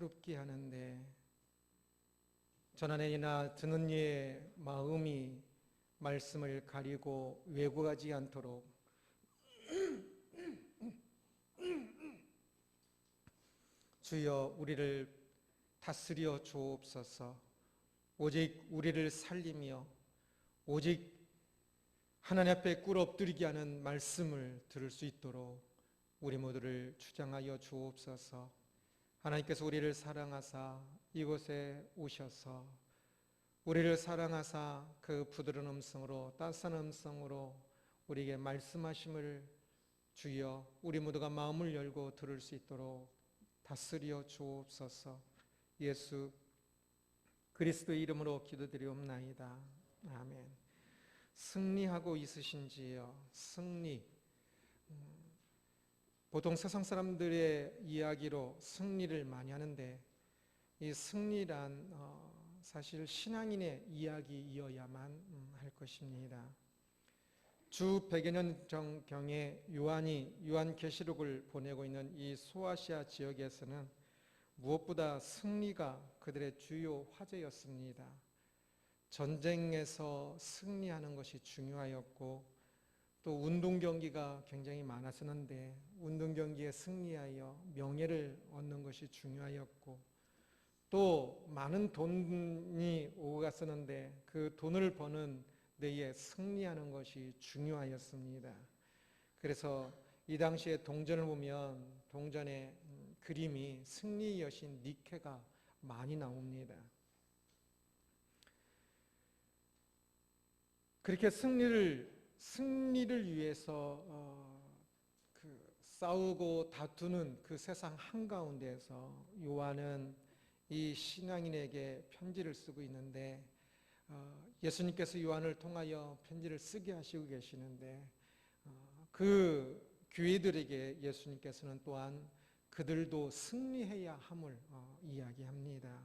새롭게 하는데 전하내나 듣는 이의 마음이 말씀을 가리고 왜곡하지 않도록 주여 우리를 다스려 주옵소서. 오직 우리를 살리며 오직 하나님 앞에 꿇어 엎드리게 하는 말씀을 들을 수 있도록 우리 모두를 주장하여 주옵소서. 하나님께서 우리를 사랑하사 이곳에 오셔서 우리를 사랑하사 그 부드러운 음성으로 따스한 음성으로 우리에게 말씀하심을 주여 우리 모두가 마음을 열고 들을 수 있도록 다스려 주옵소서. 예수 그리스도의 이름으로 기도드리옵나이다. 아멘. 승리하고 있으신지요? 승리. 보통 세상 사람들의 이야기로 승리를 많이 하는데 이 승리란 사실 신앙인의 이야기이어야만 할 것입니다. 주 100여 년 전경에 요한이 요한계시록을 보내고 있는 이 소아시아 지역에서는 무엇보다 승리가 그들의 주요 화제였습니다. 전쟁에서 승리하는 것이 중요하였고 또 운동 경기가 굉장히 많았었는데 운동 경기에 승리하여 명예를 얻는 것이 중요하였고 또 많은 돈이 오고 갔었는데 그 돈을 버는 데에 승리하는 것이 중요하였습니다. 그래서 이 당시에 동전을 보면 동전의 그림이 승리의 여신 니케가 많이 나옵니다. 그렇게 승리를 위해서 싸우고 다투는 그 세상 한가운데에서 요한은 이 신앙인에게 편지를 쓰고 있는데 예수님께서 요한을 통하여 편지를 쓰게 하시고 계시는데 그 교회들에게 예수님께서는 또한 그들도 승리해야 함을 이야기합니다.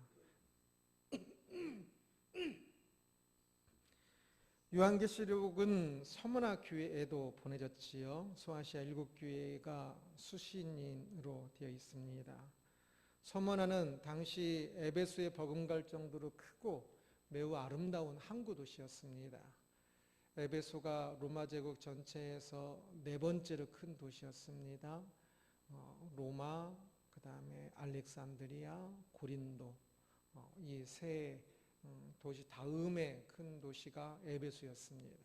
요한계시록은 서머나 교회에도 보내졌지요. 소아시아 7교회가 수신인으로 되어 있습니다. 서머나는 당시 에베소에 버금갈 정도로 크고 매우 아름다운 항구 도시였습니다. 에베소가 로마 제국 전체에서 네 번째로 큰 도시였습니다. 로마, 그 다음에 알렉산드리아, 고린도 이 세 도시 다음에 큰 도시가 에베소였습니다.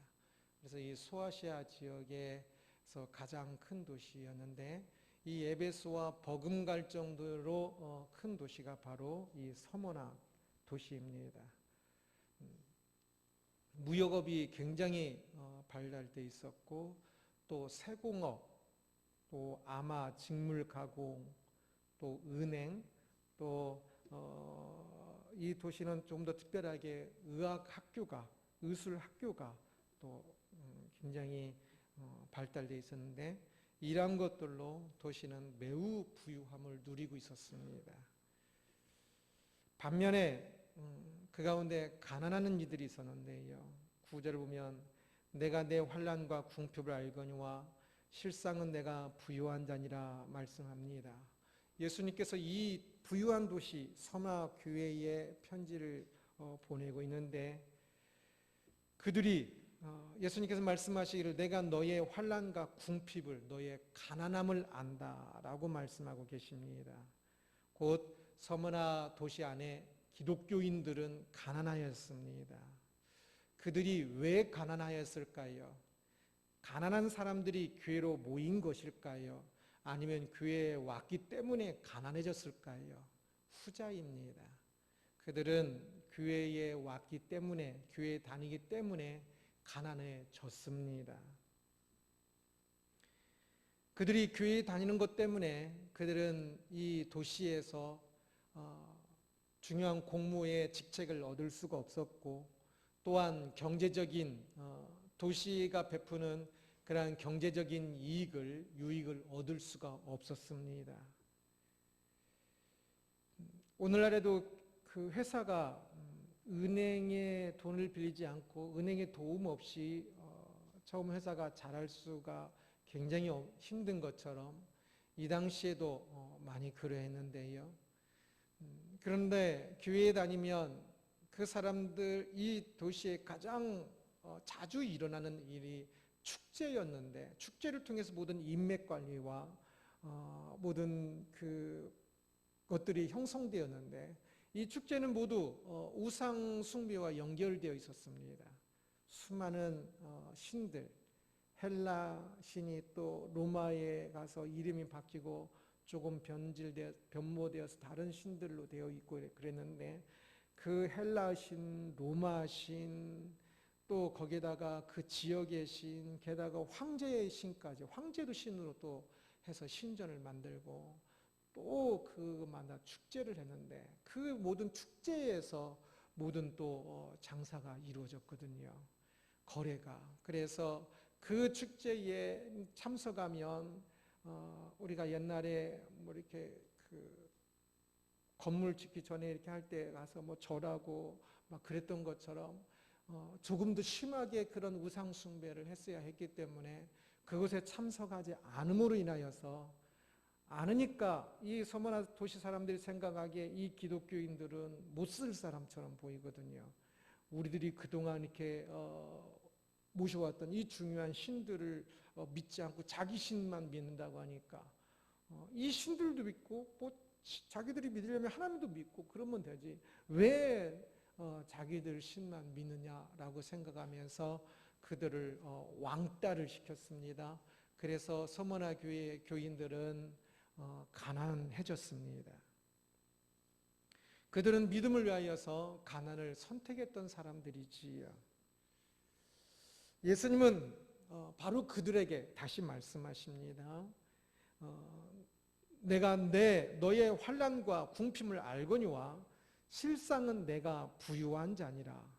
그래서 이 소아시아 지역에서 가장 큰 도시였는데 이 에베소와 버금갈 정도로 큰 도시가 바로 이 서머나 도시입니다. 무역업이 굉장히 발달돼 있었고 또 세공업, 또 아마 직물 가공, 또 은행, 또 이 도시는 좀 더 특별하게 의학 학교가, 의술 학교가 또 굉장히 발달돼 있었는데 이러한 것들로 도시는 매우 부유함을 누리고 있었습니다. 반면에 그 가운데 가난한 이들이 있었는데요. 9절을 보면 내가 내 환난과 궁핍을 알거니와 실상은 내가 부유한 자니라 말씀합니다. 예수님께서 이 부유한 도시 서마 교회에 편지를 보내고 있는데 그들이 예수님께서 말씀하시기를 내가 너의 환난과 궁핍을 너의 가난함을 안다라고 말씀하고 계십니다. 곧 서머나 도시 안에 기독교인들은 가난하였습니다. 그들이 왜 가난하였을까요? 가난한 사람들이 교회로 모인 것일까요? 아니면 교회에 왔기 때문에 가난해졌을까요? 후자입니다. 그들은 교회에 왔기 때문에, 교회에 다니기 때문에 가난해졌습니다. 그들이 교회에 다니는 것 때문에 그들은 이 도시에서 중요한 공무의 직책을 얻을 수가 없었고 또한 경제적인 도시가 베푸는 그러한 경제적인 유익을 얻을 수가 없었습니다. 오늘날에도 그 회사가 은행에 돈을 빌리지 않고 은행의 도움 없이 처음 회사가 자랄 수가 굉장히 힘든 것처럼 이 당시에도 많이 그러했는데요. 그런데 교회에 다니면 그 사람들 이 도시에 가장 자주 일어나는 일이 축제였는데, 축제를 통해서 모든 인맥 관리와 모든 그 것들이 형성되었는데, 이 축제는 모두 우상 숭배와 연결되어 있었습니다. 수많은 신들, 헬라 신이 또 로마에 가서 이름이 바뀌고 조금 변모되어서 다른 신들로 되어 있고 그랬는데, 그 헬라 신, 로마 신, 또 거기에다가 그 지역의 신, 게다가 황제의 신까지, 황제도 신으로 또 해서 신전을 만들고 또 그마다 축제를 했는데, 그 모든 축제에서 모든 또 장사가 이루어졌거든요. 거래가. 그래서 그 축제에 참석하면 우리가 옛날에 뭐 이렇게 그 건물 짓기 전에 이렇게 할 때 가서 뭐 절하고 막 그랬던 것처럼 조금 더 심하게 그런 우상 숭배를 했어야 했기 때문에 그것에 참석하지 않음으로 인하여서, 않으니까 이 서머나 도시 사람들이 생각하기에 이 기독교인들은 못 쓸 사람처럼 보이거든요. 우리들이 그동안 이렇게 모셔왔던 이 중요한 신들을 믿지 않고 자기 신만 믿는다고 하니까, 이 신들도 믿고 뭐 자기들이 믿으려면 하나님도 믿고 그러면 되지, 왜 자기들 신만 믿느냐라고 생각하면서 그들을 왕따를 시켰습니다. 그래서 서머나 교회 교인들은 가난해졌습니다. 그들은 믿음을 위하여서 가난을 선택했던 사람들이지요. 예수님은 바로 그들에게 다시 말씀하십니다. 내가 너의 환난과 궁핍을 알거니와 실상은 내가 부유한 자니라.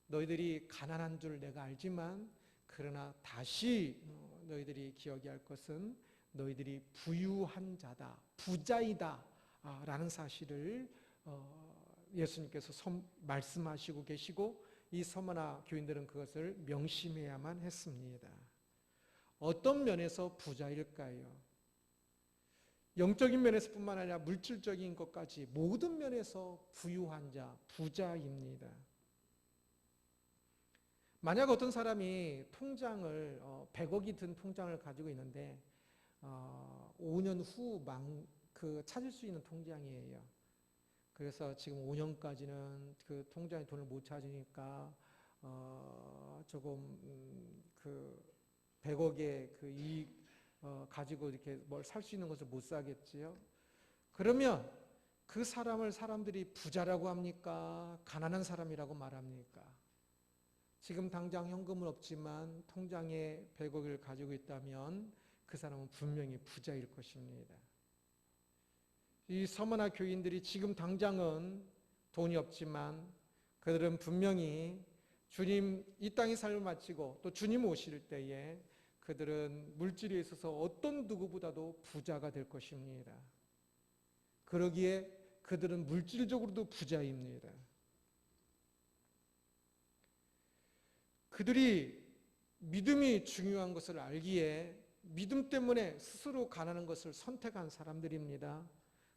너희들이 가난한 줄 내가 알지만, 그러나 다시 너희들이 기억해야 할 것은 너희들이 부유한 자다, 부자이다 라는 사실을 예수님께서 말씀하시고 계시고, 이 서머나 교인들은 그것을 명심해야만 했습니다. 어떤 면에서 부자일까요? 영적인 면에서뿐만 아니라 물질적인 것까지 모든 면에서 부유한 자, 부자입니다. 만약 어떤 사람이 통장을 100억이 든 통장을 가지고 있는데 5년 후 찾을 수 있는 통장이에요. 그래서 지금 5년까지는 그 통장에 돈을 못 찾으니까 조금 그 100억의 그 이익 가지고 이렇게 뭘 살 수 있는 것을 못 사겠지요. 그러면 그 사람을 사람들이 부자라고 합니까? 가난한 사람이라고 말합니까? 지금 당장 현금은 없지만 통장에 100억을 가지고 있다면 그 사람은 분명히 부자일 것입니다. 이 서머나 교인들이 지금 당장은 돈이 없지만 그들은 분명히 주님 이 땅의 삶을 마치고 또 주님 오실 때에 그들은 물질에 있어서 어떤 누구보다도 부자가 될 것입니다. 그러기에 그들은 물질적으로도 부자입니다. 그들이 믿음이 중요한 것을 알기에 믿음 때문에 스스로 가난한 것을 선택한 사람들입니다.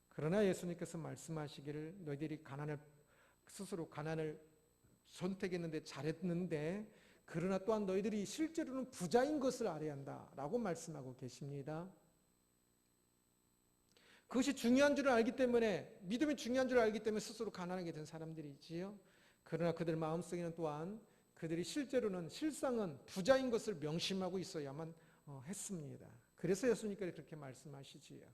그러나 예수님께서 말씀하시기를 너희들이 스스로 가난을 선택했는데 잘했는데, 그러나 또한 너희들이 실제로는 부자인 것을 알아야 한다라고 말씀하고 계십니다. 그것이 중요한 줄 알기 때문에, 믿음이 중요한 줄 알기 때문에 스스로 가난하게 된 사람들이지요. 그러나 그들 마음속에는 또한 그들이 실상은 부자인 것을 명심하고 있어야만 했습니다. 그래서 예수님께서 그렇게 말씀하시지요.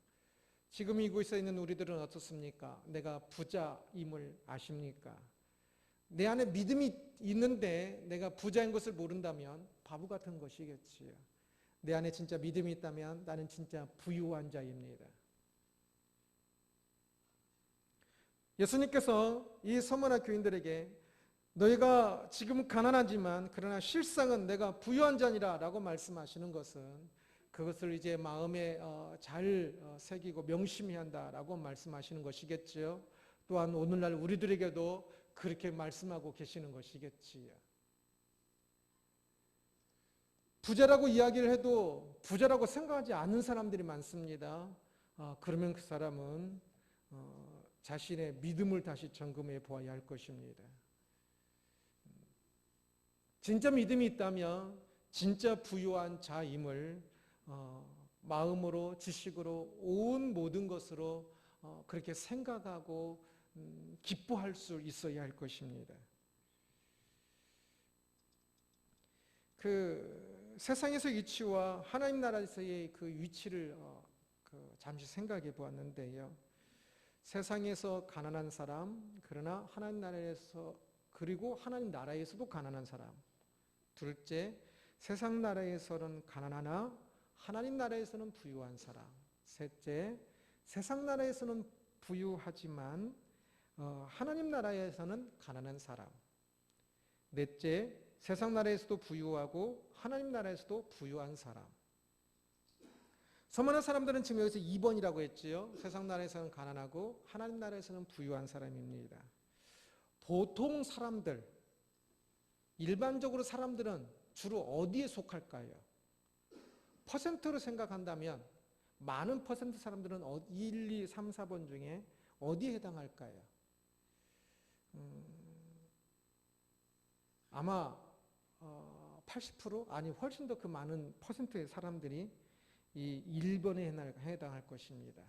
지금 이곳에 있는 우리들은 어떻습니까? 내가 부자임을 아십니까? 내 안에 믿음이 있는데 내가 부자인 것을 모른다면 바보 같은 것이겠지요. 내 안에 진짜 믿음이 있다면 나는 진짜 부유한 자입니다. 예수님께서 이 서머나 교인들에게 너희가 지금 가난하지만 그러나 실상은 내가 부유한 자니라 라고 말씀하시는 것은, 그것을 이제 마음에 잘 새기고 명심해야 한다라고 말씀하시는 것이겠지요. 또한 오늘날 우리들에게도 그렇게 말씀하고 계시는 것이겠지요. 부자라고 이야기를 해도 부자라고 생각하지 않는 사람들이 많습니다. 그러면 그 사람은 자신의 믿음을 다시 점검해 보아야 할 것입니다. 진짜 믿음이 있다면 진짜 부유한 자임을 마음으로, 지식으로, 온 모든 것으로 그렇게 생각하고 기뻐할 수 있어야 할 것입니다. 그 세상에서 위치와 하나님 나라에서의 그 위치를 잠시 생각해 보았는데요. 세상에서 가난한 사람, 그러나 하나님 나라에서, 그리고 하나님 나라에서도 가난한 사람. 둘째, 세상 나라에서는 가난하나 하나님 나라에서는 부유한 사람. 셋째, 세상 나라에서는 부유하지만 하나님 나라에서는 가난한 사람. 넷째, 세상 나라에서도 부유하고 하나님 나라에서도 부유한 사람. 서머나 사람들은 지금 여기서 2번이라고 했지요. 세상 나라에서는 가난하고 하나님 나라에서는 부유한 사람입니다. 보통 사람들, 일반적으로 사람들은 주로 어디에 속할까요? 퍼센트로 생각한다면 많은 퍼센트 사람들은 1, 2, 3, 4번 중에 어디에 해당할까요? 아마 80% 아니 훨씬 더 그 많은 퍼센트의 사람들이 이 1번에 해당할 것입니다.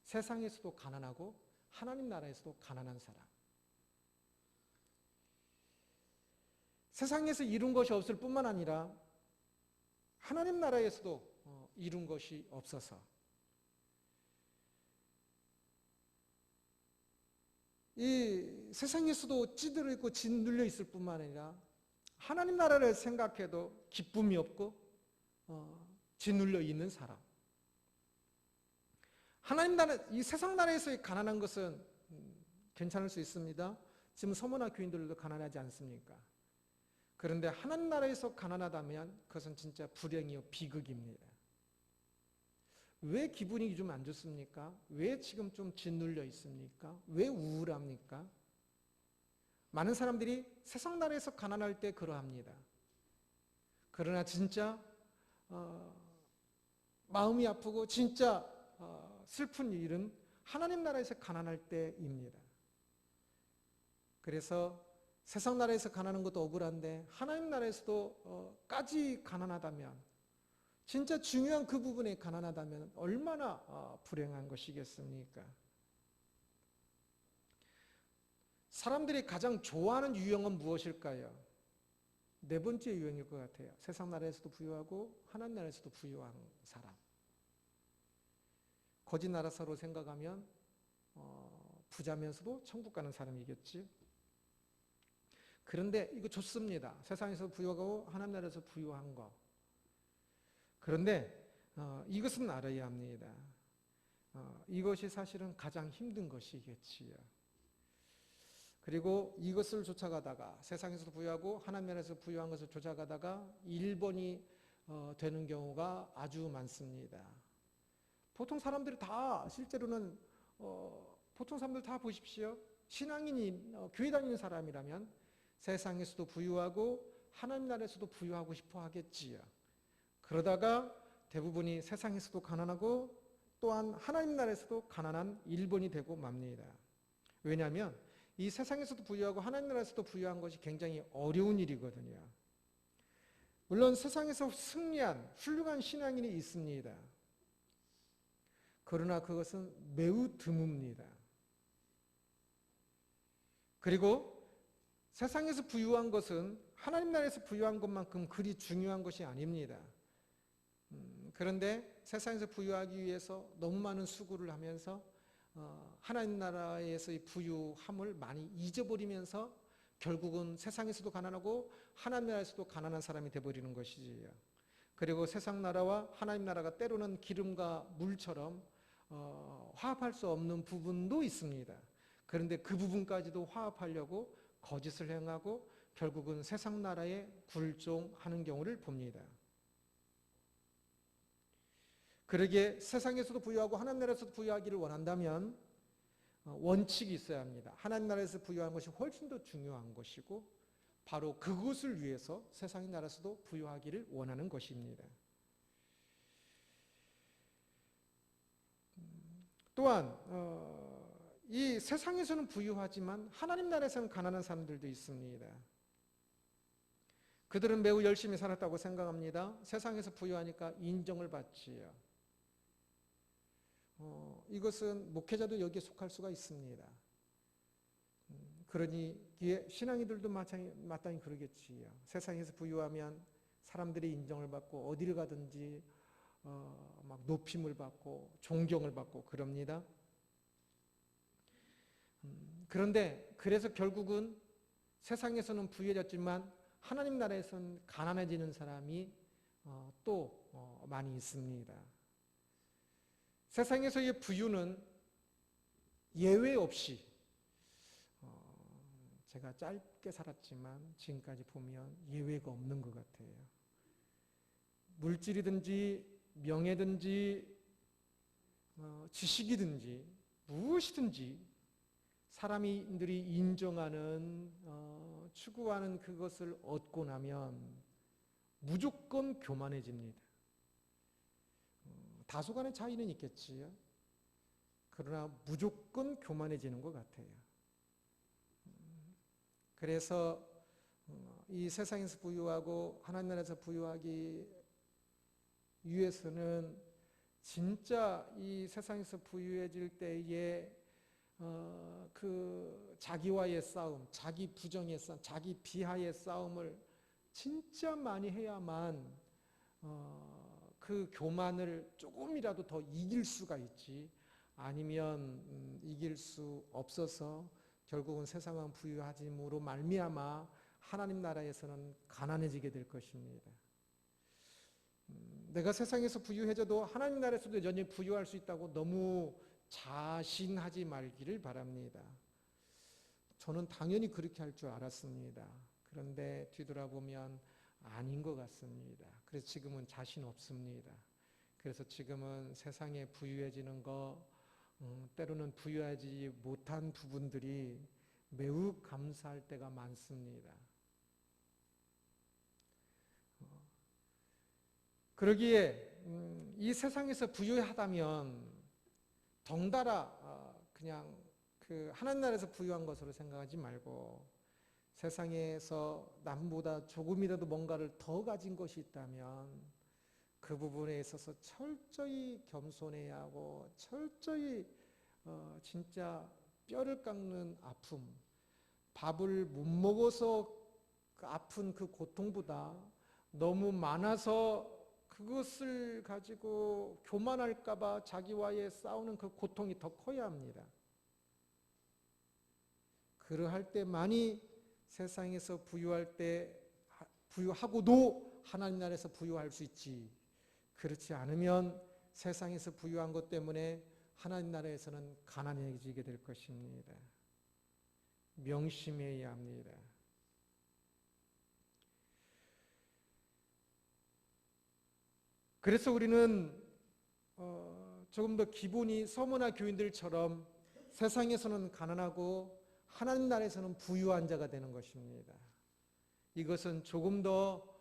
세상에서도 가난하고 하나님 나라에서도 가난한 사람. 세상에서 이룬 것이 없을 뿐만 아니라 하나님 나라에서도 이룬 것이 없어서 이 세상에서도 찌들어 있고 짓눌려 있을 뿐만 아니라 하나님 나라를 생각해도 기쁨이 없고 짓눌려 있는 사람. 하나님 나라, 이 세상 나라에서의 가난한 것은 괜찮을 수 있습니다. 지금 서머나 교인들도 가난하지 않습니까? 그런데 하나님 나라에서 가난하다면 그것은 진짜 불행이요 비극입니다. 왜 기분이 좀 안 좋습니까? 왜 지금 좀 짓눌려 있습니까? 왜 우울합니까? 많은 사람들이 세상 나라에서 가난할 때 그러합니다. 그러나 진짜 마음이 아프고 진짜 슬픈 일은 하나님 나라에서 가난할 때입니다. 그래서 세상 나라에서 가난한 것도 억울한데 하나님 나라에서도 까지 가난하다면, 진짜 중요한 그 부분에 가난하다면 얼마나 불행한 것이겠습니까? 사람들이 가장 좋아하는 유형은 무엇일까요? 네 번째 유형일 것 같아요. 세상 나라에서도 부유하고 하나님 나라에서도 부유한 사람. 거짓 나라서로 생각하면 부자면서도 천국 가는 사람이겠지. 그런데 이거 좋습니다. 세상에서 부유하고 하나님 나라에서 부유한 거. 그런데 이것은 알아야 합니다. 이것이 사실은 가장 힘든 것이겠지요. 그리고 이것을 쫓아가다가 세상에서도 부유하고 하나님 나라에서 부유한 것을 쫓아가다가 1번이 되는 경우가 아주 많습니다. 보통 사람들이 다 실제로는 보통 사람들 다 보십시오. 신앙인이 교회 다니는 사람이라면 세상에서도 부유하고 하나님 나라에서도 부유하고 싶어 하겠지요. 그러다가 대부분이 세상에서도 가난하고 또한 하나님 나라에서도 가난한 1번이 되고 맙니다. 왜냐하면 이 세상에서도 부유하고 하나님 나라에서도 부유한 것이 굉장히 어려운 일이거든요. 물론 세상에서 승리한 훌륭한 신앙인이 있습니다. 그러나 그것은 매우 드뭅니다. 그리고 세상에서 부유한 것은 하나님 나라에서 부유한 것만큼 그리 중요한 것이 아닙니다. 그런데 세상에서 부유하기 위해서 너무 많은 수고를 하면서 하나님 나라에서의 부유함을 많이 잊어버리면서 결국은 세상에서도 가난하고 하나님 나라에서도 가난한 사람이 되어버리는 것이지요. 그리고 세상 나라와 하나님 나라가 때로는 기름과 물처럼 화합할 수 없는 부분도 있습니다. 그런데 그 부분까지도 화합하려고 거짓을 행하고 결국은 세상 나라에 굴종하는 경우를 봅니다. 그러기에 세상에서도 부유하고 하나님 나라에서도 부유하기를 원한다면 원칙이 있어야 합니다. 하나님 나라에서 부유한 것이 훨씬 더 중요한 것이고 바로 그것을 위해서 세상의 나라에서도 부유하기를 원하는 것입니다. 또한 이 세상에서는 부유하지만 하나님 나라에서는 가난한 사람들도 있습니다. 그들은 매우 열심히 살았다고 생각합니다. 세상에서 부유하니까 인정을 받지요. 이것은 목회자도 여기에 속할 수가 있습니다. 그러니 신앙이들도 마땅히 그러겠지요. 세상에서 부유하면 사람들의 인정을 받고 어디를 가든지 막 높임을 받고 존경을 받고 그럽니다. 그런데 그래서 결국은 세상에서는 부유해졌지만 하나님 나라에서는 가난해지는 사람이 또 많이 있습니다. 세상에서의 부유는 예외 없이 제가 짧게 살았지만 지금까지 보면 예외가 없는 것 같아요. 물질이든지 명예든지 지식이든지 무엇이든지 사람들이 인정하는 추구하는 그것을 얻고 나면 무조건 교만해집니다. 다소간의 차이는 있겠지요. 그러나 무조건 교만해지는 것 같아요. 그래서 이 세상에서 부유하고 하나님 나라에서 부유하기 위해서는 진짜 이 세상에서 부유해질 때에 그 자기와의 싸움, 자기 부정의 싸움, 자기 비하의 싸움을 진짜 많이 해야만 그 교만을 조금이라도 더 이길 수가 있지, 아니면 이길 수 없어서 결국은 세상은 부유하짐으로 말미암아 하나님 나라에서는 가난해지게 될 것입니다. 내가 세상에서 부유해져도 하나님 나라에서도 여전히 부유할 수 있다고 너무 자신하지 말기를 바랍니다. 저는 당연히 그렇게 할 줄 알았습니다. 그런데 뒤돌아보면 아닌 것 같습니다. 그래서 지금은 자신 없습니다. 그래서 지금은 세상에 부유해지는 거, 때로는 부유하지 못한 부분들이 매우 감사할 때가 많습니다. 그러기에 이 세상에서 부유하다면 덩달아 그냥 그 하나님 나라에서 부유한 것으로 생각하지 말고 세상에서 남보다 조금이라도 뭔가를 더 가진 것이 있다면 그 부분에 있어서 철저히 겸손해야 하고 철저히 진짜 뼈를 깎는 아픔, 밥을 못 먹어서 그 아픈 그 고통보다 너무 많아서 그것을 가지고 교만할까봐 자기와의 싸우는 그 고통이 더 커야 합니다. 그러할 때만이 세상에서 부유하고도 하나님 나라에서 부유할 수 있지. 그렇지 않으면 세상에서 부유한 것 때문에 하나님 나라에서는 가난해지게 될 것입니다. 명심해야 합니다. 그래서 우리는 조금 더 기본이 서머나 교인들처럼 세상에서는 가난하고 하나님 나라에서는 부유한 자가 되는 것입니다. 이것은 조금 더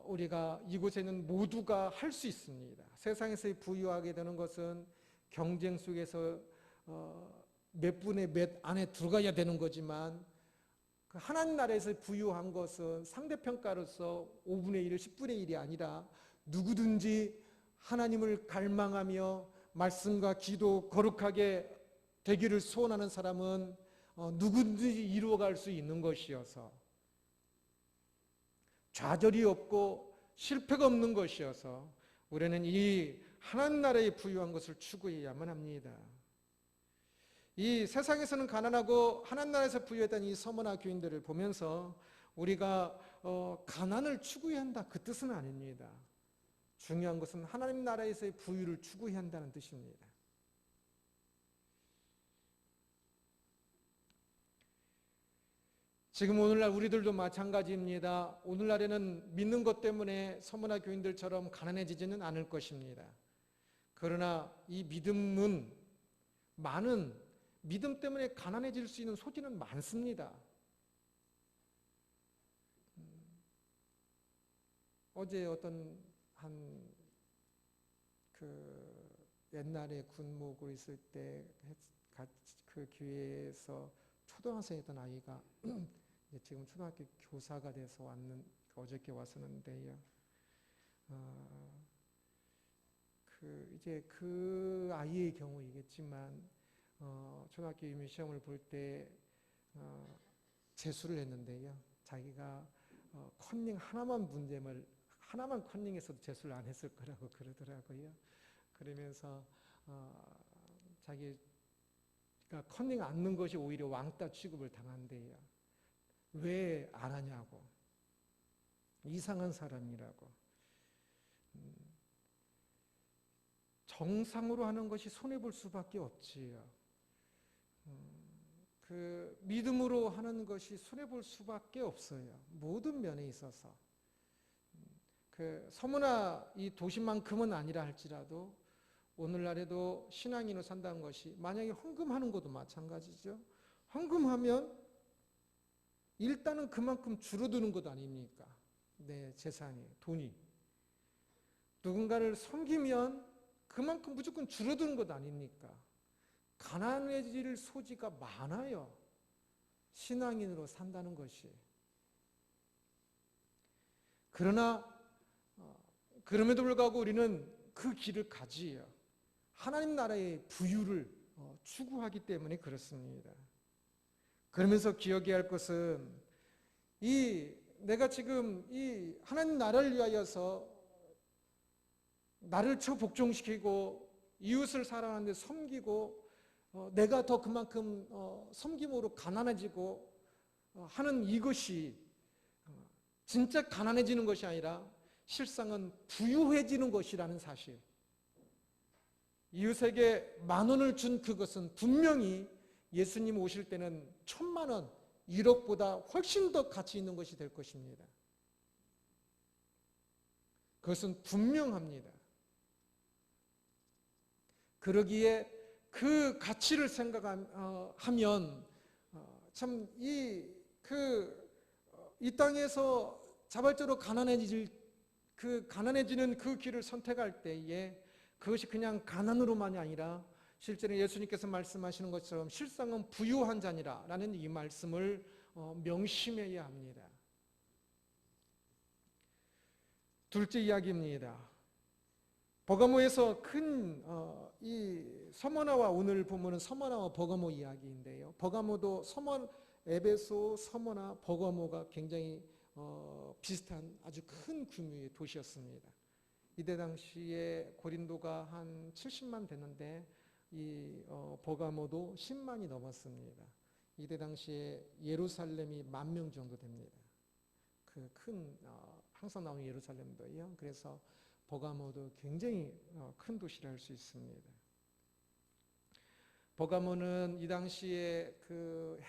우리가 이곳에 있는 모두가 할 수 있습니다. 세상에서 부유하게 되는 것은 경쟁 속에서 몇 분의 몇 안에 들어가야 되는 거지만 하나님 나라에서 부유한 것은 상대평가로서 5분의 1, 10분의 1이 아니라 누구든지 하나님을 갈망하며 말씀과 기도 거룩하게 되기를 소원하는 사람은 누구든지 이루어갈 수 있는 것이어서 좌절이 없고 실패가 없는 것이어서 우리는 이 하나님 나라의 부유한 것을 추구해야만 합니다. 이 세상에서는 가난하고 하나님 나라에서 부유했던 이 서머나 교인들을 보면서 우리가 가난을 추구해야 한다, 그 뜻은 아닙니다. 중요한 것은 하나님 나라에서의 부유를 추구해야 한다는 뜻입니다. 지금 오늘날 우리들도 마찬가지입니다. 오늘날에는 믿는 것 때문에 서머나 교인들처럼 가난해지지는 않을 것입니다. 그러나 이 믿음은 많은 믿음 때문에 가난해질 수 있는 소지는 많습니다. 어제 어떤 그 옛날에 군목으로 있을 때 그 교회에서 초등학생이었던 아이가 이제 지금 초등학교 교사가 돼서 어저께 왔었는데요. 이제 그 아이의 경우이겠지만 초등학교 임용 시험을 볼 때 재수를 했는데요. 자기가 컨닝 하나만 컨닝했어도 재수를 안 했을 거라고 그러더라고요. 그러면서 자기가 컨닝 안 넣은 것이 오히려 왕따 취급을 당한대요. 왜 안 하냐고. 이상한 사람이라고. 정상으로 하는 것이 손해볼 수밖에 없지요. 그 믿음으로 하는 것이 손해볼 수밖에 없어요. 모든 면에 있어서. 그 서머나 이 도시만큼은 아니라 할지라도 오늘날에도 신앙인으로 산다는 것이 만약에 헌금하는 것도 마찬가지죠. 헌금하면 일단은 그만큼 줄어드는 것 아닙니까? 내 재산이, 돈이. 누군가를 섬기면 그만큼 무조건 줄어드는 것 아닙니까? 가난해질 소지가 많아요. 신앙인으로 산다는 것이. 그러나 그럼에도 불구하고 우리는 그 길을 가지요. 하나님 나라의 부유를 추구하기 때문에 그렇습니다. 그러면서 기억해야 할 것은 내가 지금 이 하나님 나라를 위하여서 나를 복종시키고 이웃을 사랑하는데 섬기고 내가 더 그만큼 섬김으로 가난해지고 하는 이것이 진짜 가난해지는 것이 아니라 실상은 부유해지는 것이라는 사실. 이웃에게 10,000원을 준 그것은 분명히 예수님 오실 때는 1,000,000원, 1억보다 훨씬 더 가치 있는 것이 될 것입니다. 그것은 분명합니다. 그러기에 그 가치를 생각하면 참 이 땅에서 자발적으로 가난해지는 그 길을 선택할 때에 그것이 그냥 가난으로만이 아니라 실제로 예수님께서 말씀하시는 것처럼 실상은 부유한 자니라라는 이 말씀을 명심해야 합니다. 둘째 이야기입니다. 버가모에서 큰 이 서머나와 오늘 본문은 서머나와 버가모 이야기인데요. 버가모도 에베소, 서머나, 버가모가 굉장히 비슷한 아주 큰 규모의 도시였습니다. 이때 당시에 고린도가 한 70만 됐는데 이 버가모도 10만이 넘었습니다. 이때 당시에 예루살렘이 10,000명 정도 됩니다. 그 큰 항상 나오는 예루살렘도요. 그래서 버가모도 굉장히 큰 도시라 할 수 있습니다. 버가모는 이 당시에 그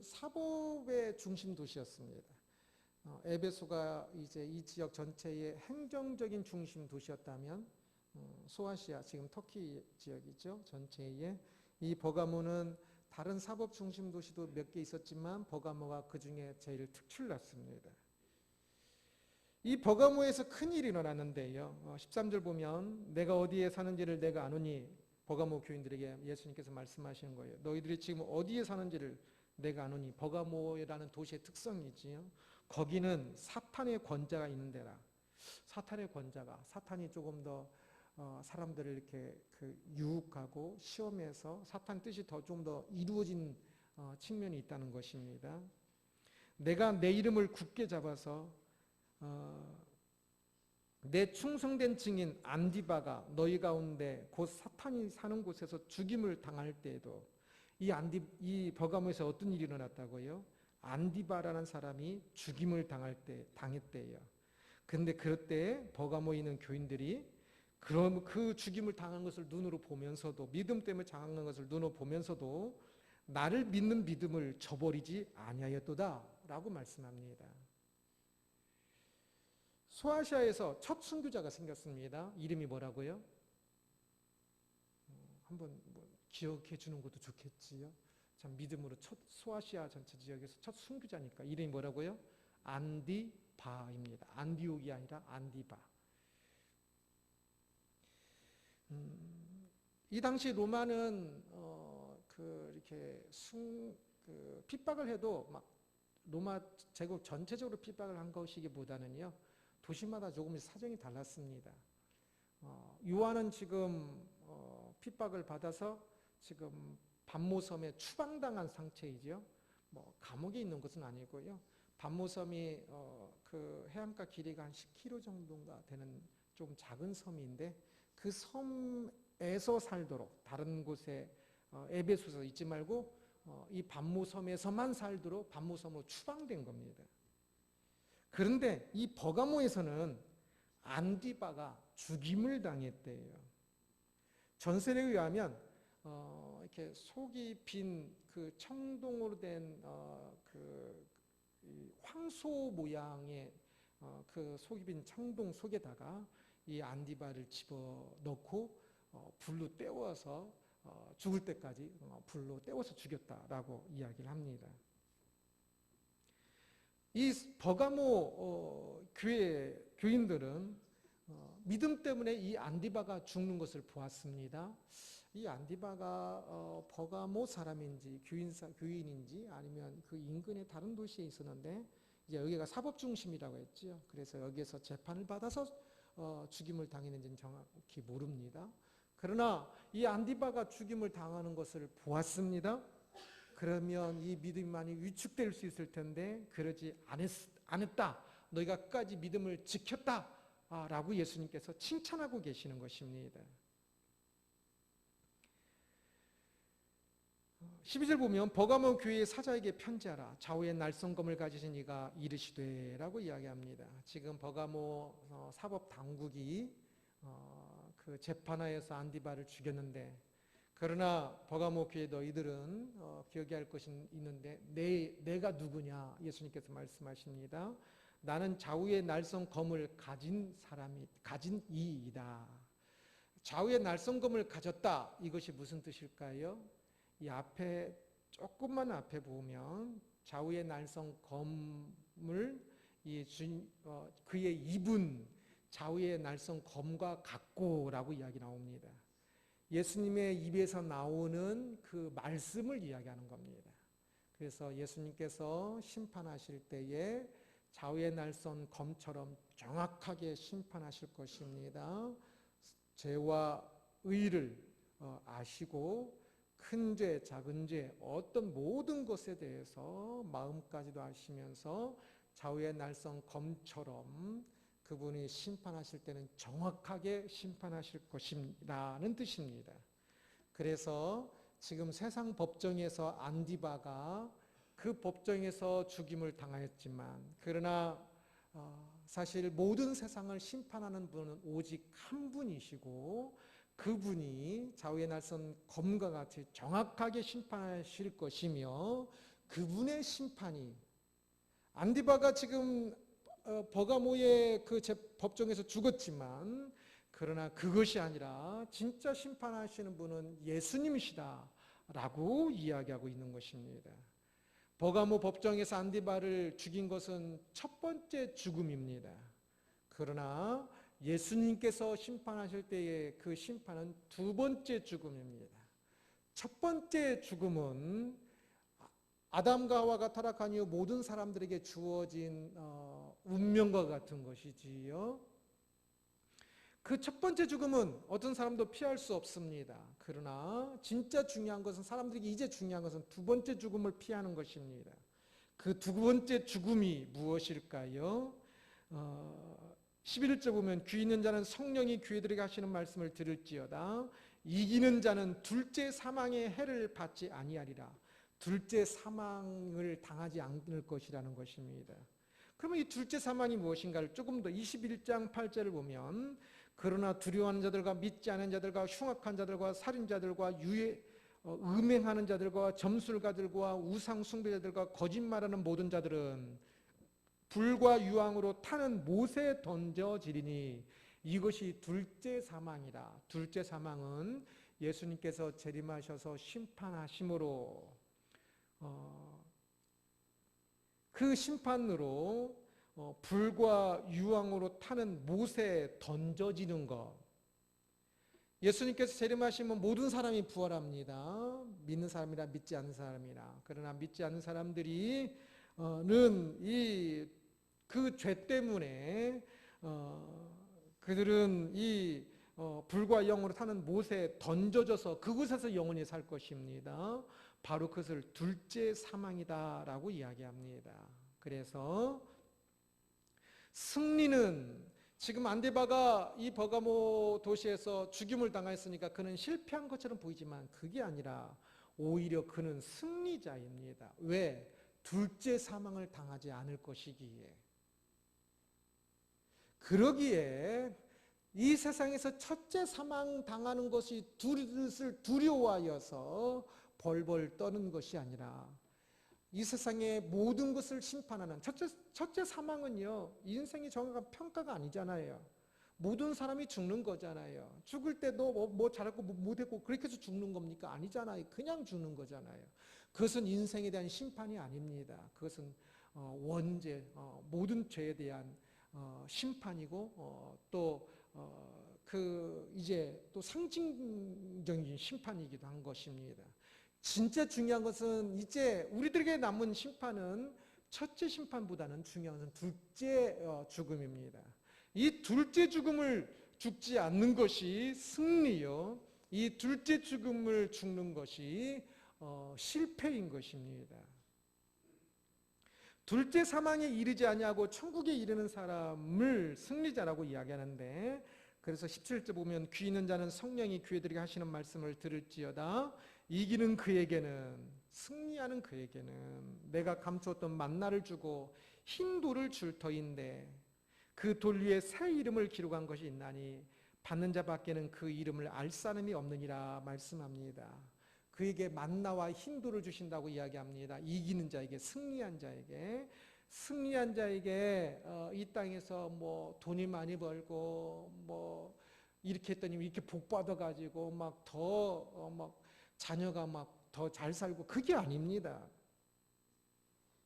사법의 중심 도시였습니다. 에베소가 이제 이 지역 전체의 행정적인 중심 도시였다면 소아시아 지금 터키 지역이죠. 전체에 이 버가모는 다른 사법 중심 도시도 몇 개 있었지만 버가모가 그 중에 제일 특출났습니다. 이 버가모에서 큰일이 일어났는데요. 13절 보면 내가 어디에 사는지를 내가 아노니 버가모 교인들에게 예수님께서 말씀하시는 거예요. 너희들이 지금 어디에 사는지를 내가 아노니. 버가모라는 도시의 특성이지요. 거기는 사탄의 권자가 있는 데라. 사탄의 권자가 사탄이 조금 더 사람들을 이렇게 유혹하고 시험해서 사탄 뜻이 좀 더 이루어진 측면이 있다는 것입니다. 내가 내 이름을 굳게 잡아서 내 충성된 증인 안디바가 너희 가운데 곧 사탄이 사는 곳에서 죽임을 당할 때에도 이 버가모에서 어떤 일이 일어났다고요? 안디바라는 사람이 죽임을 당했대요. 근데 그럴 때 버가모에 있는 교인들이 그럼 그 죽임을 당한 것을 눈으로 보면서도 믿음 때문에 당한 것을 눈으로 보면서도 나를 믿는 믿음을 저버리지 아니하였도다라고 말씀합니다. 소아시아에서 첫 순교자가 생겼습니다. 이름이 뭐라고요? 한번 기억해 주는 것도 좋겠지요. 참 믿음으로 소아시아 전체 지역에서 첫 순교자니까 이름이 뭐라고요? 안디바입니다. 안디옥이 아니라 안디바. 이 당시 로마는 이렇게 핍박을 해도 막 로마 제국 전체적으로 핍박을 한 것이기보다는요, 도시마다 조금씩 사정이 달랐습니다. 요한은 지금 핍박을 받아서 지금 반모섬에 추방당한 상태이죠. 뭐 감옥에 있는 것은 아니고요. 반모섬이 그 해안가 길이가 한 10km 정도가 되는 좀 작은 섬인데, 그 섬에서 살도록, 다른 곳에 에베소서 있지 말고 이 반모섬에서만 살도록 반모섬으로 추방된 겁니다. 그런데 이 버가모에서는 안디바가 죽임을 당했대요. 전설에 의하면 이렇게 속이 빈 그 청동으로 된 황소 모양의 그 속이 빈 청동 속에다가 이 안디바를 집어넣고 불로 때워서 죽을 때까지 불로 때워서 죽였다라고 이야기를 합니다. 이 버가모 교회 교인들은 믿음 때문에 이 안디바가 죽는 것을 보았습니다. 이 안디바가 버가모 사람인지 교인인지 아니면 그 인근의 다른 도시에 있었는데, 이제 여기가 사법 중심이라고 했죠. 그래서 여기에서 재판을 받아서 죽임을 당했는지는 정확히 모릅니다. 그러나 이 안디바가 죽임을 당하는 것을 보았습니다. 그러면 이 믿음이 많이 위축될 수 있을 텐데 그러지 않았다. 너희가 끝까지 믿음을 지켰다 라고 예수님께서 칭찬하고 계시는 것입니다. 12절 보면 버가모 교회의 사자에게 편지하라. 좌우에 날성검을 가지신 이가 이르시되 라고 이야기합니다. 지금 버가모 사법 당국이 그 재판하에서 안디바를 죽였는데, 그러나 버가모 교회 너희들은 기억해야 할 것이 있는데 내가 누구냐? 예수님께서 말씀하십니다. 나는 좌우의 날성검을 가진 이이다. 좌우의 날성검을 가졌다. 이것이 무슨 뜻일까요? 이 앞에 조금만 앞에 보면 좌우의 날성검을 그의 입은 좌우의 날성검과 같고라고 이야기 나옵니다. 예수님의 입에서 나오는 그 말씀을 이야기하는 겁니다. 그래서 예수님께서 심판하실 때에 좌우의 날선 검처럼 정확하게 심판하실 것입니다. 죄와 의를 아시고 큰 죄, 작은 죄, 어떤 모든 것에 대해서 마음까지도 아시면서 좌우의 날선 검처럼 그분이 심판하실 때는 정확하게 심판하실 것이라는 뜻입니다. 그래서 지금 세상 법정에서 안디바가 그 법정에서 죽임을 당하였지만, 그러나 사실 모든 세상을 심판하는 분은 오직 한 분이시고, 그분이 좌우의 날선 검과 같이 정확하게 심판하실 것이며, 그분의 심판이 안디바가 지금 버가모의 그 법정에서 죽었지만, 그러나 그것이 아니라 진짜 심판하시는 분은 예수님이시다라고 이야기하고 있는 것입니다. 버가모 법정에서 안디바를 죽인 것은 첫 번째 죽음입니다. 그러나 예수님께서 심판하실 때의 그 심판은 두 번째 죽음입니다. 첫 번째 죽음은 아담과 하와가 타락한 이후 모든 사람들에게 주어진 운명과 같은 것이지요. 그 첫 번째 죽음은 어떤 사람도 피할 수 없습니다. 그러나 진짜 중요한 것은, 사람들에게 이제 중요한 것은 두 번째 죽음을 피하는 것입니다. 그 두 번째 죽음이 무엇일까요? 11절 보면 귀 있는 자는 성령이 교회들에게 하시는 말씀을 들을지어다. 이기는 자는 둘째 사망의 해를 받지 아니하리라. 둘째 사망을 당하지 않을 것이라는 것입니다. 그러면 이 둘째 사망이 무엇인가를 조금 더 21장 8절을 보면, 그러나 두려워하는 자들과 믿지 않은 자들과 흉악한 자들과 살인자들과 음행하는 자들과 점술가들과 우상 숭배자들과 거짓말하는 모든 자들은 불과 유황으로 타는 못에 던져지리니 이것이 둘째 사망이라. 둘째 사망은 예수님께서 재림하셔서 심판하심으로 그 심판으로 불과 유황으로 타는 못에 던져지는 것, 예수님께서 재림하시면 모든 사람이 부활합니다. 믿는 사람이라 믿지 않는 사람이라. 그러나 믿지 않는 사람들이 그 죄 때문에 그들은 불과 영으로 타는 못에 던져져서 그곳에서 영원히 살 것입니다. 바로 그것을 둘째 사망이다라고 이야기합니다. 그래서 승리는 지금 안데바가 이 버가모 도시에서 죽임을 당했으니까 그는 실패한 것처럼 보이지만 그게 아니라 오히려 그는 승리자입니다. 왜? 둘째 사망을 당하지 않을 것이기에. 그러기에 이 세상에서 첫째 사망 당하는 것이 둘을 두려워하여서 벌벌 떠는 것이 아니라 이 세상의 모든 것을 심판하는 첫째 사망은요, 인생이 정확한 평가가 아니잖아요. 모든 사람이 죽는 거잖아요. 죽을 때도 뭐 잘했고 못했고 그렇게 해서 죽는 겁니까? 아니잖아요. 그냥 죽는 거잖아요. 그것은 인생에 대한 심판이 아닙니다. 그것은 원죄, 모든 죄에 대한 심판이고 이제 또 상징적인 심판이기도 한 것입니다. 진짜 중요한 것은 이제 우리들에게 남은 심판은 첫째 심판보다는 중요한 것은 둘째 죽음입니다. 이 둘째 죽음을 죽지 않는 것이 승리요. 이 둘째 죽음을 죽는 것이 실패인 것입니다. 둘째 사망에 이르지 아니하고 천국에 이르는 사람을 승리자라고 이야기하는데, 그래서 17절 보면 귀 있는 자는 성령이 귀에 들게 하시는 말씀을 들을지어다. 이기는 그에게는, 승리하는 그에게는 내가 감추었던 만나를 주고 흰 돌을 줄 터인데 그 돌 위에 새 이름을 기록한 것이 있나니 받는 자 밖에는 그 이름을 알 사람이 없느니라 말씀합니다. 그에게 만나와 흰 돌을 주신다고 이야기합니다. 이기는 자에게, 승리한 자에게. 승리한 자에게 이 땅에서 뭐 돈이 많이 벌고 뭐 이렇게 했더니 이렇게 복 받아가지고 막 자녀가 막 더 잘 살고, 그게 아닙니다.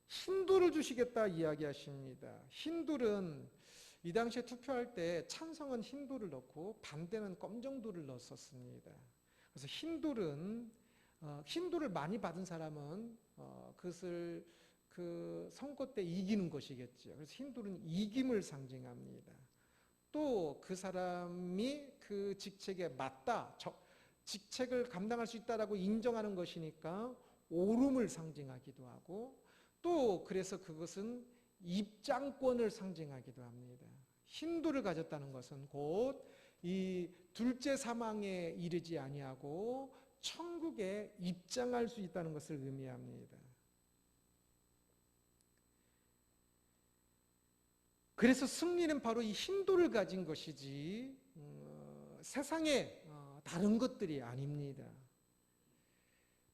흰돌을 주시겠다 이야기하십니다. 흰돌은 이 당시에 투표할 때 찬성은 흰돌을 넣고 반대는 검정돌을 넣었습니다. 그래서 흰돌을 많이 받은 사람은 그것을 그 선거 때 이기는 것이겠죠. 그래서 흰돌은 이김을 상징합니다. 또 그 사람이 그 직책에 맞다, 직책을 감당할 수 있다라고 인정하는 것이니까 오름을 상징하기도 하고, 또 그래서 그것은 입장권을 상징하기도 합니다. 흰돌을 가졌다는 것은 곧 이 둘째 사망에 이르지 아니하고 천국에 입장할 수 있다는 것을 의미합니다. 그래서 승리는 바로 이 흰돌을 가진 것이지 세상의 다른 것들이 아닙니다.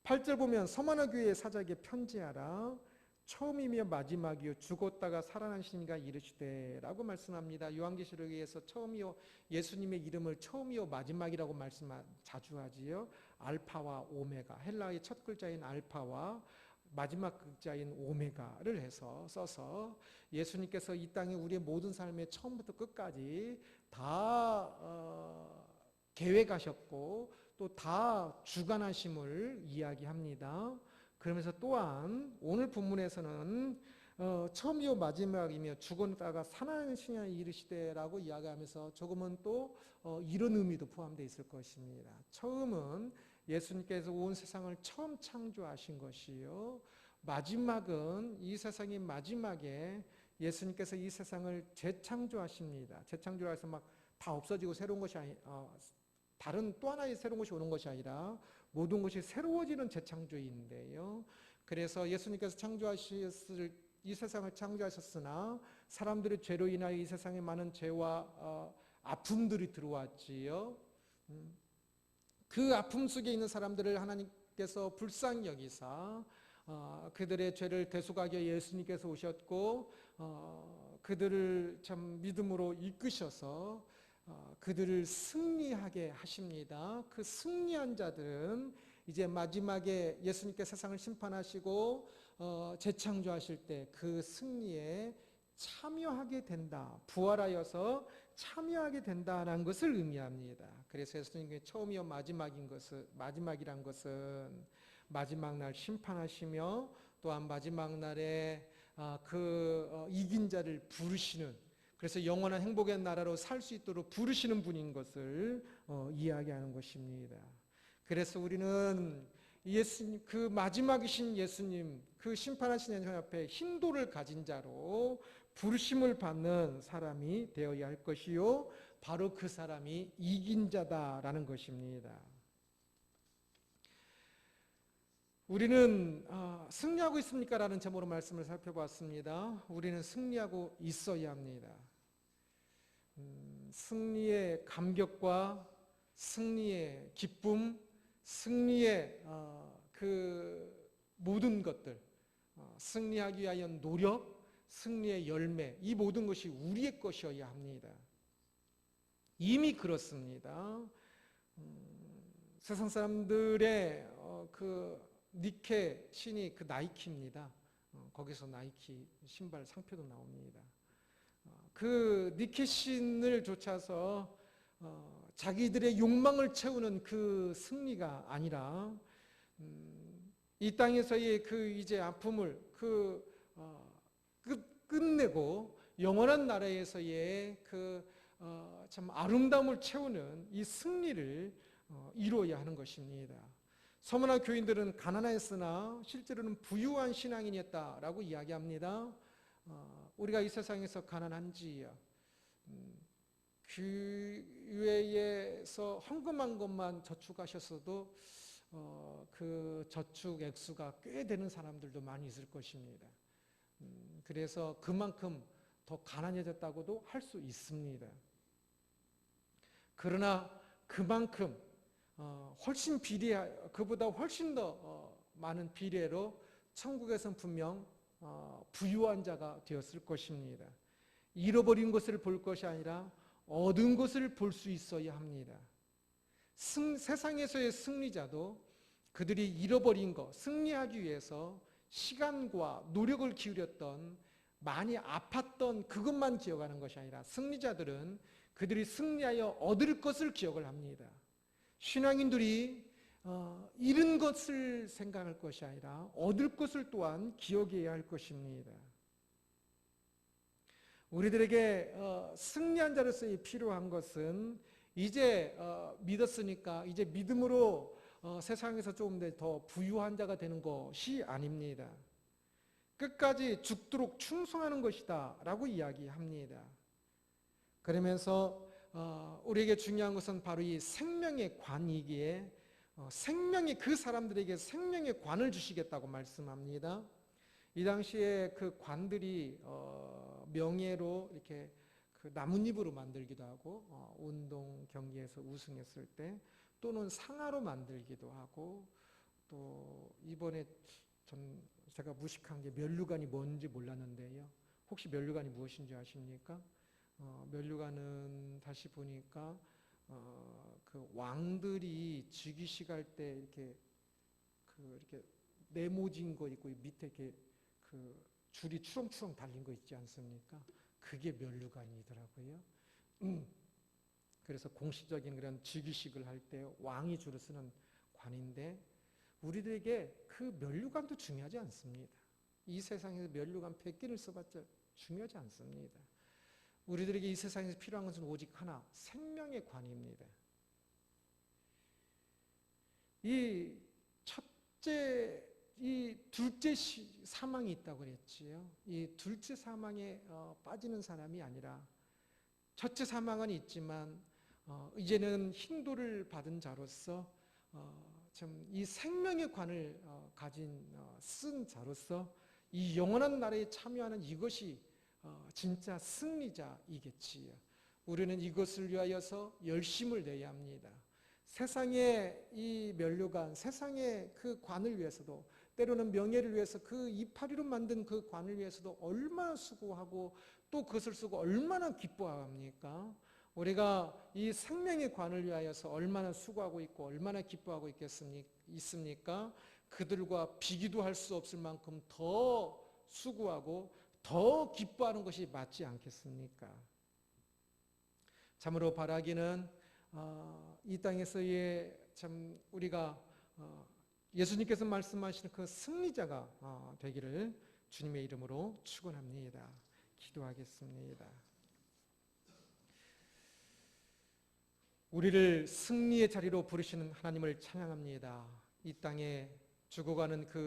8절 보면 서머나 교회의 사자에게 편지하라. 처음이며 마지막이요 죽었다가 살아나신 이가 이르시되 라고 말씀합니다. 요한계시록에서 처음이요, 예수님의 이름을 처음이요 마지막이라고 자주 하지요. 알파와 오메가, 헬라의 첫 글자인 알파와 마지막 글자인 오메가를 써서 예수님께서 이 땅에 우리의 모든 삶의 처음부터 끝까지 다 계획하셨고 또 다 주관하심을 이야기합니다. 그러면서 또한 오늘 본문에서는 처음이요 마지막이며 죽었다가 살아나신 이에 이르시되라고 이야기하면서 조금은 또 이런 의미도 포함되어 있을 것입니다. 처음은 예수님께서 온 세상을 처음 창조하신 것이요, 마지막은 이 세상의 마지막에 예수님께서 이 세상을 재창조하십니다. 재창조해서 막 다 없어지고 새로운 것이 다른 또 하나의 새로운 것이 오는 것이 아니라 모든 것이 새로워지는 재창조인데요. 그래서 예수님께서 이 세상을 창조하셨으나 사람들의 죄로 인하여 이 세상에 많은 죄와 아픔들이 들어왔지요. 그 아픔 속에 있는 사람들을 하나님께서 불쌍히 여기사 그들의 죄를 대속하기 위해 예수님께서 오셨고 그들을 참 믿음으로 이끄셔서 그들을 승리하게 하십니다. 그 승리한 자들은 이제 마지막에 예수님께 세상을 심판하시고 재창조하실 때 그 승리에 참여하게 된다. 부활하여서 참여하게 된다는 것을 의미합니다. 그래서 예수님의 처음이요 마지막이란 것은 마지막 날 심판하시며 또한 마지막 날에 이긴 자를 부르시는, 그래서 영원한 행복의 나라로 살 수 있도록 부르시는 분인 것을 이야기하는 것입니다. 그래서 우리는 예수님, 그 마지막이신 예수님, 그 심판하신 예수님 앞에 hin도를 가진 자로 부르심을 받는 사람이 되어야 할 것이요, 바로 그 사람이 이긴 자다라는 것입니다. 우리는 승리하고 있습니까? 라는 제목으로 말씀을 살펴봤습니다. 우리는 승리하고 있어야 합니다. 승리의 감격과 승리의 기쁨, 승리의 그 모든 것들, 승리하기 위하여 노력, 승리의 열매, 이 모든 것이 우리의 것이어야 합니다. 이미 그렇습니다. 세상 사람들의 그 니케 신이 그 나이키입니다. 거기서 나이키 신발 상표도 나옵니다. 그 니케 신을 쫓아서 자기들의 욕망을 채우는 그 승리가 아니라 이 땅에서의 그 이제 아픔을 끝내고 영원한 나라에서의 그 참 아름다움을 채우는 이 승리를 이루어야 하는 것입니다. 서머나 교인들은 가난했으나 실제로는 부유한 신앙인이었다라고 이야기합니다. 우리가 이 세상에서 가난한지 교회에서 헌금한 것만 저축하셨어도 그 저축 액수가 꽤 되는 사람들도 많이 있을 것입니다. 그래서 그만큼 더 가난해졌다고도 할 수 있습니다. 그러나 그만큼 그보다 훨씬 더 많은 비례로 천국에서는 분명 부유한 자가 되었을 것입니다. 잃어버린 것을 볼 것이 아니라 얻은 것을 볼 수 있어야 합니다. 세상에서의 승리자도 그들이 잃어버린 것, 승리하기 위해서 시간과 노력을 기울였던, 많이 아팠던 그것만 기억하는 것이 아니라 승리자들은 그들이 승리하여 얻을 것을 기억을 합니다. 신앙인들이 잃은 것을 생각할 것이 아니라 얻을 것을 또한 기억해야 할 것입니다. 우리들에게 승리한 자로서 필요한 것은 이제 믿었으니까 이제 믿음으로 세상에서 조금 더 부유한 자가 되는 것이 아닙니다. 끝까지 죽도록 충성하는 것이다 라고 이야기합니다. 그러면서 우리에게 중요한 것은 바로 이 생명의 관이기에 그 사람들에게 생명의 관을 주시겠다고 말씀합니다. 이 당시에 그 관들이 명예로 이렇게 그 나뭇잎으로 만들기도 하고 운동 경기에서 우승했을 때, 또는 상아로 만들기도 하고, 또 이번에 제가 무식한 게 면류관이 뭔지 몰랐는데요. 혹시 면류관이 무엇인지 아십니까? 면류관은 다시 보니까 그 왕들이 즉위식할 때 이렇게 네모진 거 있고 밑에 이렇게 그 줄이 추렁추렁 달린 거 있지 않습니까? 그게 면류관이더라고요. 그래서 공식적인 그런 즉위식을 할 때 왕이 주로 쓰는 관인데, 우리들에게 그 면류관도 중요하지 않습니다. 이 세상에서 면류관 100개를 써봤자 중요하지 않습니다. 우리들에게 이 세상에서 필요한 것은 오직 하나, 생명의 관입니다. 이 둘째 사망이 있다고 그랬지요. 이 둘째 사망에 빠지는 사람이 아니라, 첫째 사망은 있지만 이제는 힌도를 받은 자로서 참 이 생명의 관을 쓴 자로서 이 영원한 나라에 참여하는 이것이 진짜 승리자이겠지요. 우리는 이것을 위하여서 열심을 내야 합니다. 세상의 이 면류관, 세상의 그 관을 위해서도, 때로는 명예를 위해서 그 이파리로 만든 그 관을 위해서도 얼마나 수고하고 또 그것을 쓰고 얼마나 기뻐합니까? 우리가 이 생명의 관을 위하여서 얼마나 수고하고 있고 얼마나 기뻐하고 있습니까? 그들과 비교도 할 수 없을 만큼 더 수고하고 더 기뻐하는 것이 맞지 않겠습니까? 참으로 바라기는 이 땅에서의 참 우리가 예수님께서 말씀하시는 그 승리자가 되기를 주님의 이름으로 축원합니다. 기도하겠습니다. 우리를 승리의 자리로 부르시는 하나님을 찬양합니다. 이 땅에 죽어가는 그